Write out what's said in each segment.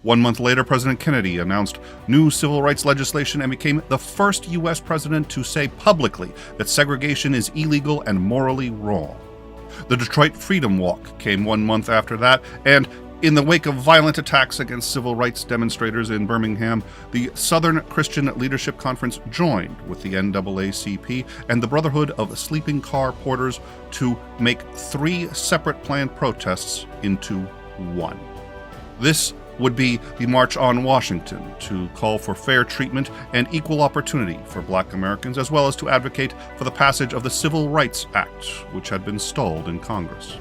1 month later, President Kennedy announced new civil rights legislation and became the first U.S. president to say publicly that segregation is illegal and morally wrong. The Detroit Freedom Walk came 1 month after that, and in the wake of violent attacks against civil rights demonstrators in Birmingham, the Southern Christian Leadership Conference joined with the NAACP and the Brotherhood of Sleeping Car Porters to make 3 separate planned protests into one. This would be the March on Washington, to call for fair treatment and equal opportunity for Black Americans, as well as to advocate for the passage of the Civil Rights Act, which had been stalled in Congress.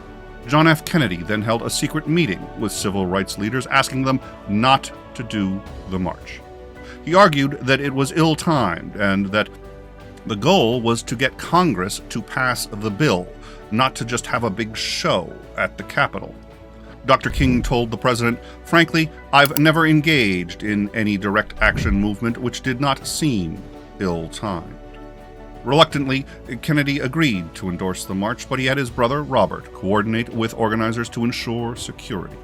John F. Kennedy then held a secret meeting with civil rights leaders, asking them not to do the march. He argued that it was ill-timed and that the goal was to get Congress to pass the bill, not to just have a big show at the Capitol. Dr. King told the president, "Frankly, I've never engaged in any direct action movement which did not seem ill-timed." Reluctantly, Kennedy agreed to endorse the march, but he had his brother Robert coordinate with organizers to ensure security.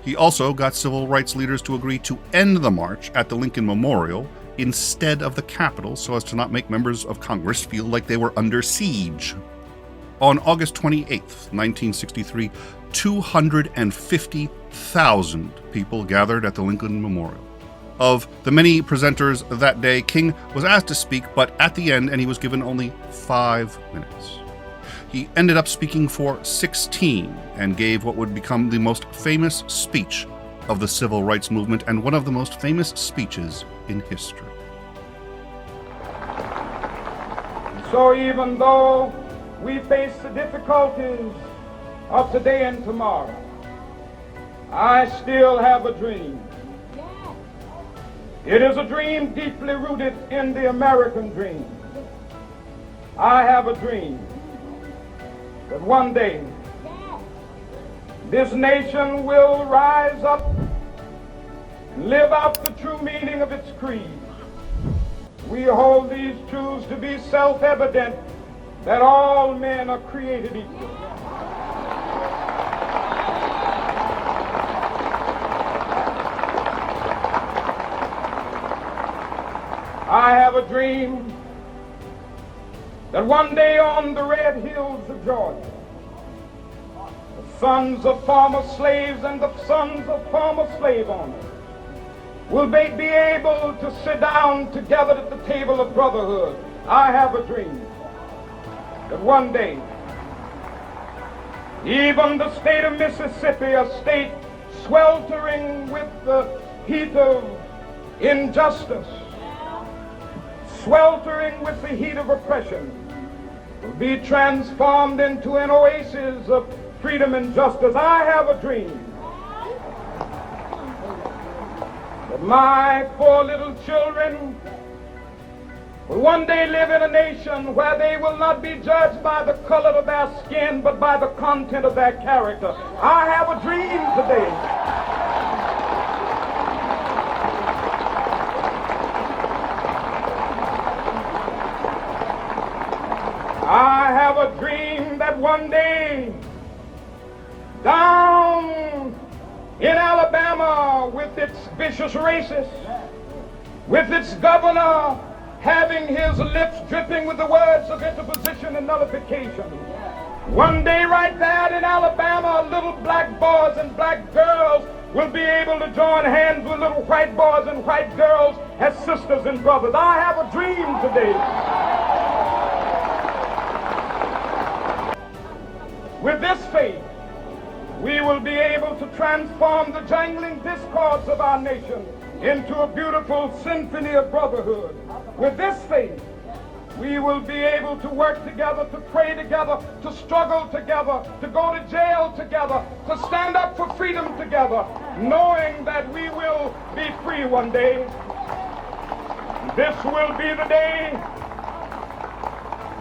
He also got civil rights leaders to agree to end the march at the Lincoln Memorial instead of the Capitol, so as to not make members of Congress feel like they were under siege. On August 28, 1963, 250,000 people gathered at the Lincoln Memorial. Of the many presenters that day, King was asked to speak, but at the end, and he was given only 5 minutes. He ended up speaking for 16 and gave what would become the most famous speech of the civil rights movement and one of the most famous speeches in history. So even though we face the difficulties of today and tomorrow, I still have a dream. It is a dream deeply rooted in the American dream. I have a dream that one day this nation will rise up and live out the true meaning of its creed. We hold these truths to be self-evident, that all men are created equal. I have a dream that one day on the red hills of Georgia, the sons of former slaves and the sons of former slave owners will be able to sit down together at the table of brotherhood. I have a dream that one day, even the state of Mississippi, a state sweltering with the heat of injustice, sweltering with the heat of oppression, will be transformed into an oasis of freedom and justice. I have a dream that my 4 little children will one day live in a nation where they will not be judged by the color of their skin, but by the content of their character. I have a dream today I have a dream that one day down in Alabama, with its vicious racists, with its governor having his lips dripping with the words of interposition and nullification, one day right there in Alabama, little black boys and black girls will be able to join hands with little white boys and white girls as sisters and brothers. I have a dream today. With this faith, we will be able to transform the jangling discords of our nation into a beautiful symphony of brotherhood. With this faith, we will be able to work together, to pray together, to struggle together, to go to jail together, to stand up for freedom together, knowing that we will be free one day. This will be the day.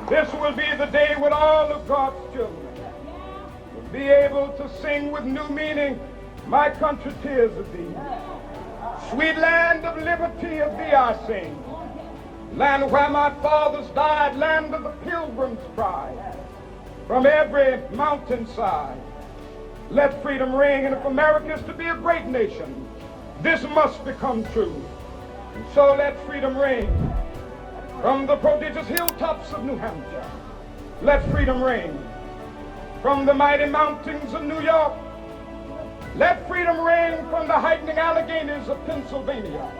This will be the day when all of God's children will be able to sing with new meaning, "My country, 'tis of thee. Sweet land of liberty, of thee I sing. Land where my fathers died, land of the pilgrim's pride. From every mountainside, let freedom ring. And if America is to be a great nation, This must become true. And so let freedom reign from the prodigious hilltops of New Hampshire. Let freedom reign from the mighty mountains of New York. Let freedom reign from the heightening Alleghenies of Pennsylvania.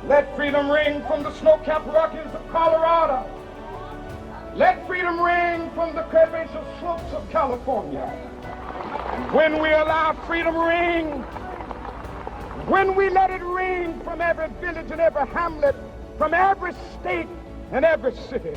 Let freedom ring from the snow-capped Rockies of Colorado. Let freedom ring from the curvaceous slopes of California. And when we allow freedom ring, when we let it ring from every village and every hamlet, from every state and every city,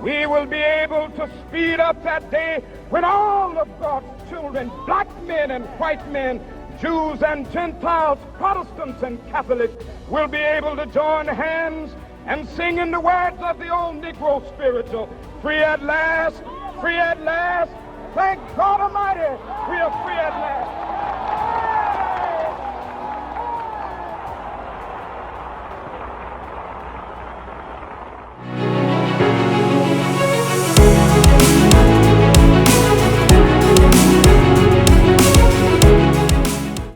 we will be able to speed up that day when all of God's children, black men and white men, Jews and Gentiles, Protestants and Catholics, will be able to join hands and sing in the words of the old Negro spiritual, free at last, thank God Almighty, we are free at last.